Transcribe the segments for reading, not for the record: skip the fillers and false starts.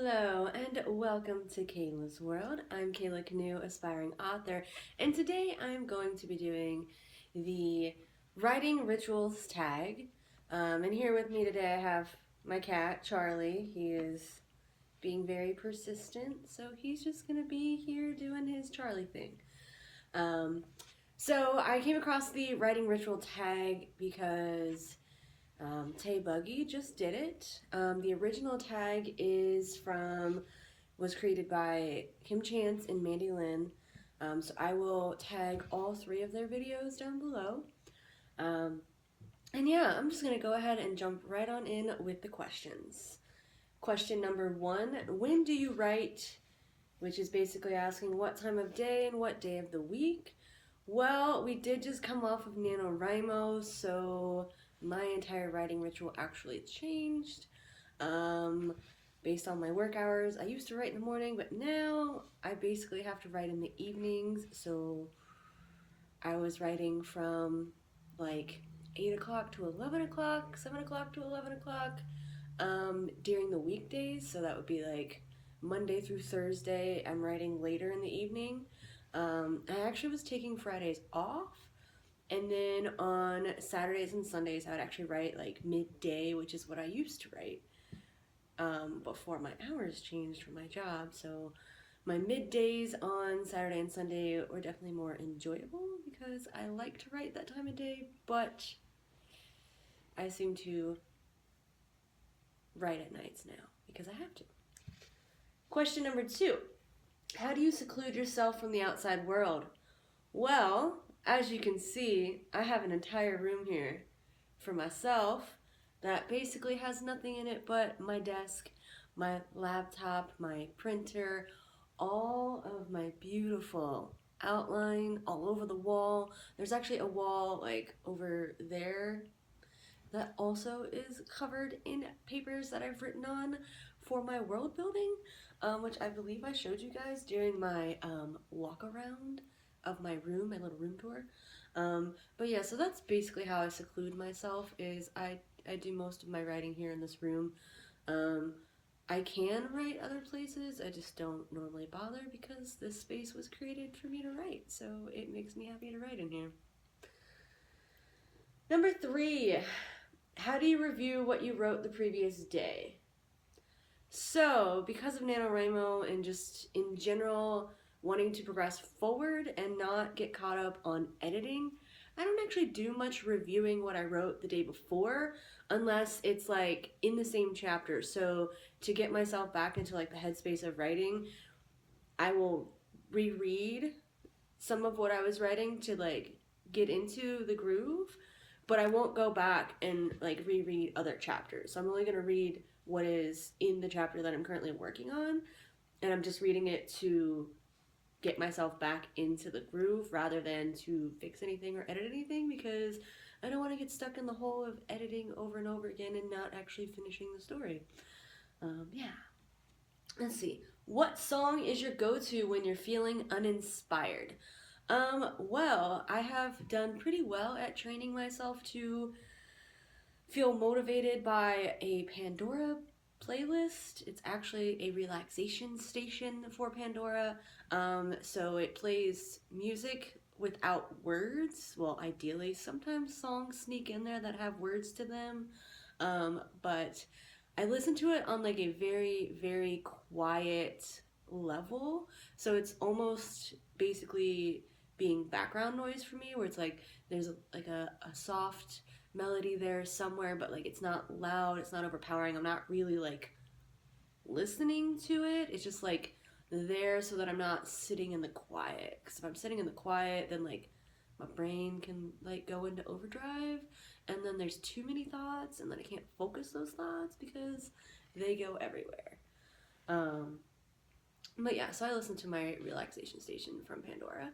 Hello and welcome to Kayla's World. I'm Kayla Canoe, aspiring author, and today I'm going to be doing the writing rituals tag. And here with me today I have my cat, Charlie. He is being very persistent, so he's just going to be here doing his Charlie thing. So I came across the writing ritual tag because TehBuggy just did it. The original tag was created by Kim Chance and Mandi Lynn. So I will tag all three of their videos down below. And yeah, I'm just going to go ahead and jump right on in with the questions. Question number 1, when do you write? Which is basically asking what time of day and what day of the week. Well, we did just come off of NaNoWriMo, so my entire writing ritual actually changed based on my work hours. I used to write in the morning, but now I basically have to write in the evenings. So I was writing from like 8 o'clock to 11 o'clock, 7 o'clock to 11 o'clock during the weekdays. So that would be like Monday through Thursday. I'm writing later in the evening. I actually was taking Fridays off. And then on Saturdays and Sundays, I would actually write like midday, which is what I used to write before my hours changed for my job. So my middays on Saturday and Sunday were definitely more enjoyable because I like to write that time of day, but I seem to write at nights now because I have to. Question number 2. How do you seclude yourself from the outside world? Well, as you can see, I have an entire room here for myself that basically has nothing in it but my desk, my laptop, my printer, all of my beautiful outline all over the wall. There's actually a wall like over there that also is covered in papers that I've written on for my world building, which I believe I showed you guys during my walk around of my room, my little room tour. But yeah, so that's basically how I seclude myself, is I do most of my writing here in this room. I can write other places, I just don't normally bother because this space was created for me to write, so it makes me happy to write in here. Number 3, how do you review what you wrote the previous day? So, because of NaNoWriMo and just in general wanting to progress forward and not get caught up on editing, I don't actually do much reviewing what I wrote the day before unless it's like in the same chapter. So to get myself back into like the headspace of writing, I will reread some of what I was writing to like get into the groove, but I won't go back and like reread other chapters. So I'm only going to read what is in the chapter that I'm currently working on, and I'm just reading it to get myself back into the groove rather than to fix anything or edit anything, because I don't want to get stuck in the hole of editing over and over again and not actually finishing the story. Yeah. Let's see. What song is your go-to when you're feeling uninspired? Well, I have done pretty well at training myself to feel motivated by a Pandora playlist. It's actually a relaxation station for Pandora. So it plays music without words. Well, ideally, sometimes songs sneak in there that have words to them. But I listen to it on like a very, very quiet level. So it's almost basically being background noise for me, where it's like there's like a soft melody there somewhere, but like it's not loud, it's not overpowering. I'm not really like listening to it. It's just like there so that I'm not sitting in the quiet. Because if I'm sitting in the quiet, then like my brain can like go into overdrive, and then there's too many thoughts, and then I can't focus those thoughts because they go everywhere. But yeah, so I listen to my relaxation station from Pandora.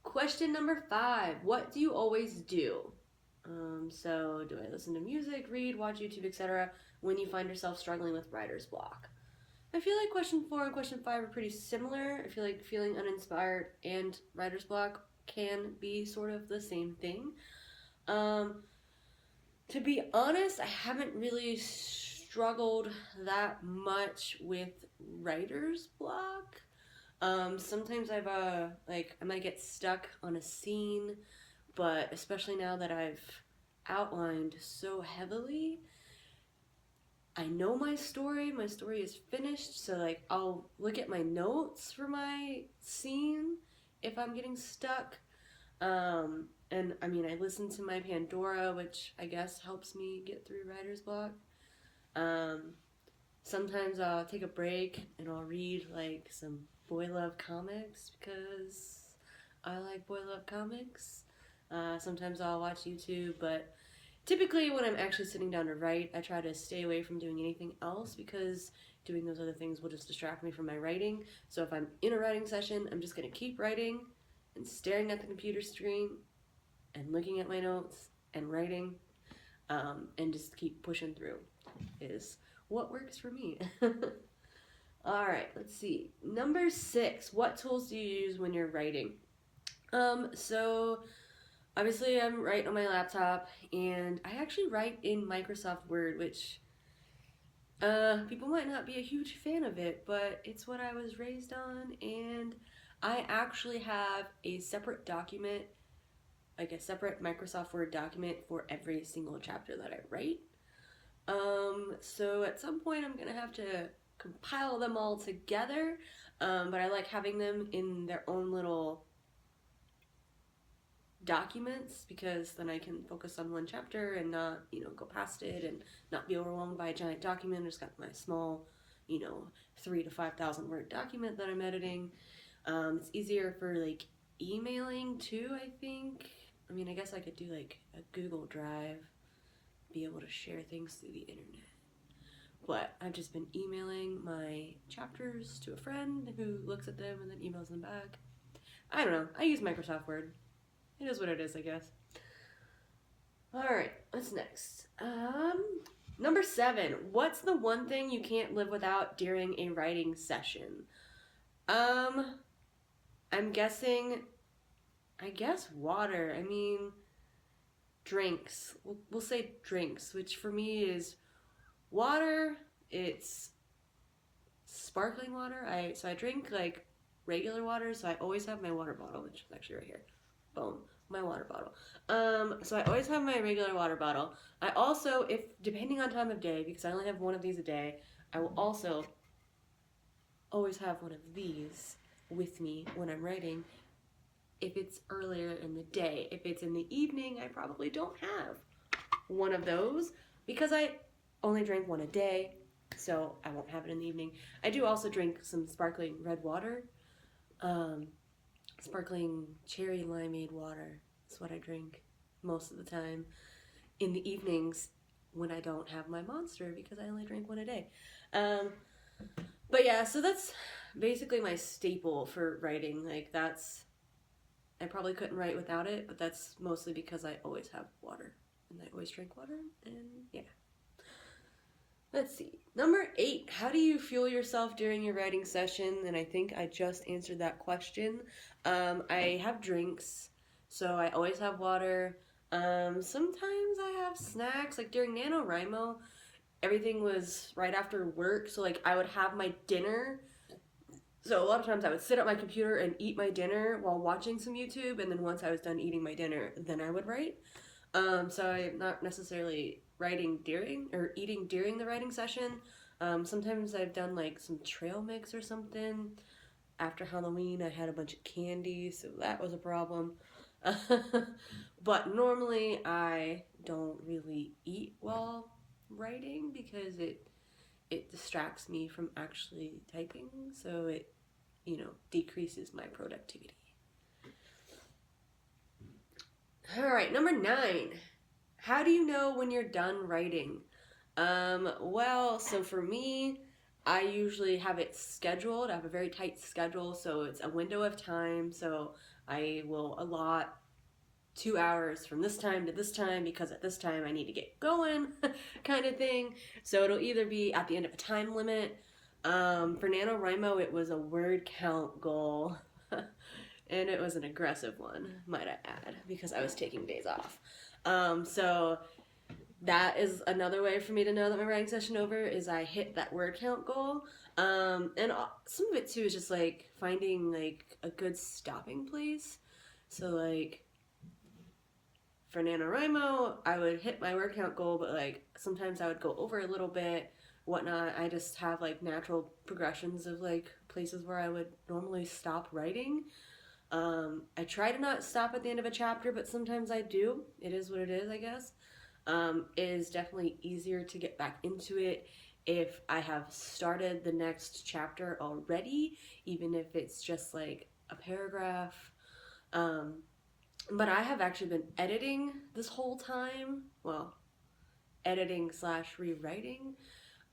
Question number 5, what do you always do? So do I listen to music, read, watch YouTube, etc. when you find yourself struggling with writer's block? I feel like question 4 and question 5 are pretty similar. I feel like feeling uninspired and writer's block can be sort of the same thing. To be honest, I haven't really struggled that much with writer's block. Sometimes I might get stuck on a scene, but especially now that I've outlined so heavily, I know my story is finished, so like I'll look at my notes for my scene if I'm getting stuck. And I mean, I listen to my Pandora, which I guess helps me get through writer's block. Sometimes I'll take a break and I'll read like some boy love comics because I like boy love comics. Sometimes I'll watch YouTube, but typically when I'm actually sitting down to write, I try to stay away from doing anything else because doing those other things will just distract me from my writing. So if I'm in a writing session, I'm just going to keep writing and staring at the computer screen and looking at my notes and writing, and just keep pushing through is what works for me. All right, let's see. Number 6, what tools do you use when you're writing? So obviously I'm writing on my laptop, and I actually write in Microsoft Word, which people might not be a huge fan of it, but it's what I was raised on, and I actually have a separate document, like a separate Microsoft Word document for every single chapter that I write. So at some point I'm gonna have to compile them all together, but I like having them in their own little documents because then I can focus on one chapter and not, go past it and not be overwhelmed by a giant document. I just got my small, 3,000 to 5,000 word document that I'm editing. It's easier for like emailing too, I think. I mean, I guess I could do like a Google Drive, be able to share things through the internet. But I've just been emailing my chapters to a friend who looks at them and then emails them back. I don't know. I use Microsoft Word. It is what it is, I guess. All right, what's next? Number 7. What's the one thing you can't live without during a writing session? I'm guessing, water. I mean, drinks. We'll say drinks, which for me is water. It's sparkling water. So I drink like regular water, so I always have my water bottle, which is actually right here. Boom, my water bottle. So I always have my regular water bottle. I also, if depending on time of day, because I only have one of these a day, I will also always have one of these with me when I'm writing. If it's earlier in the day, if it's in the evening, I probably don't have one of those because I only drink one a day, so I won't have it in the evening. I do also drink some sparkling red water. Sparkling cherry limeade water is what I drink most of the time in the evenings when I don't have my Monster because I only drink one a day. But yeah, so that's basically my staple for writing. Like I probably couldn't write without it, but that's mostly because I always have water and I always drink water, and yeah. Let's see. Number 8, how do you fuel yourself during your writing session? And I think I just answered that question. I have drinks, so I always have water. Sometimes I have snacks, like during NaNoWriMo, everything was right after work, so like I would have my dinner. So a lot of times I would sit at my computer and eat my dinner while watching some YouTube, and then once I was done eating my dinner, then I would write. So I'm not necessarily writing during or eating during the writing session. Sometimes I've done like some trail mix or something. After Halloween, I had a bunch of candy, so that was a problem. But normally I don't really eat while writing because it distracts me from actually typing, so it, decreases my productivity. All right, number 9. How do you know when you're done writing? Well, so for me, I usually have it scheduled. I have a very tight schedule, so it's a window of time. So I will allot 2 hours from this time to this time because at this time I need to get going kind of thing. So it'll either be at the end of a time limit. For NaNoWriMo, it was a word count goal. And it was an aggressive one, might I add, because I was taking days off. So that is another way for me to know that my writing session over is I hit that word count goal. And some of it too is just like finding like a good stopping place. So like for NaNoWriMo, I would hit my word count goal, but like sometimes I would go over a little bit, whatnot. I just have like natural progressions of like places where I would normally stop writing. I try to not stop at the end of a chapter, but sometimes I do. It is what it is, I guess. It is definitely easier to get back into it if I have started the next chapter already, even if it's just like a paragraph. But I have actually been editing this whole time. Well, editing slash rewriting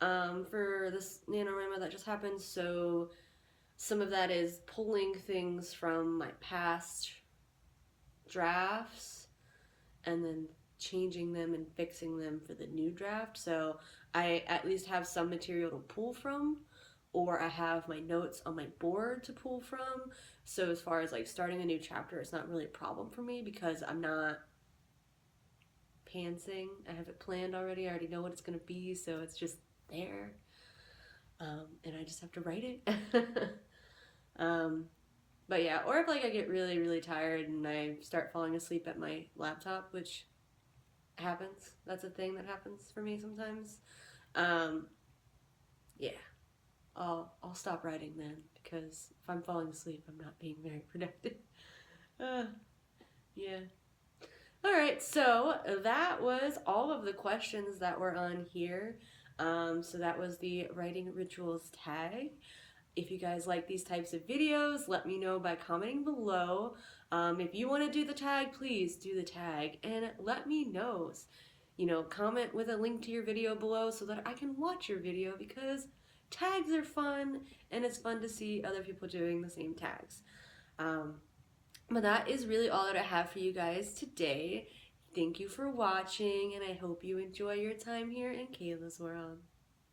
for this NaNoWriMo that just happened. So some of that is pulling things from my past drafts and then changing them and fixing them for the new draft. So I at least have some material to pull from, or I have my notes on my board to pull from. So as far as like starting a new chapter, it's not really a problem for me because I'm not pantsing. I have it planned already. I already know what it's going to be, so it's just there. And I just have to write it. But yeah, or if like I get really, really tired and I start falling asleep at my laptop, which happens. That's a thing that happens for me sometimes. Yeah, I'll stop writing then because if I'm falling asleep, I'm not being very productive. Yeah. All right, so that was all of the questions that were on here. So that was the writing rituals tag. If you guys like these types of videos, let me know by commenting below. If you want to do the tag, please do the tag and let me know. You know, comment with a link to your video below so that I can watch your video because tags are fun and it's fun to see other people doing the same tags. But that is really all that I have for you guys today. Thank you for watching and I hope you enjoy your time here in Kayla's World.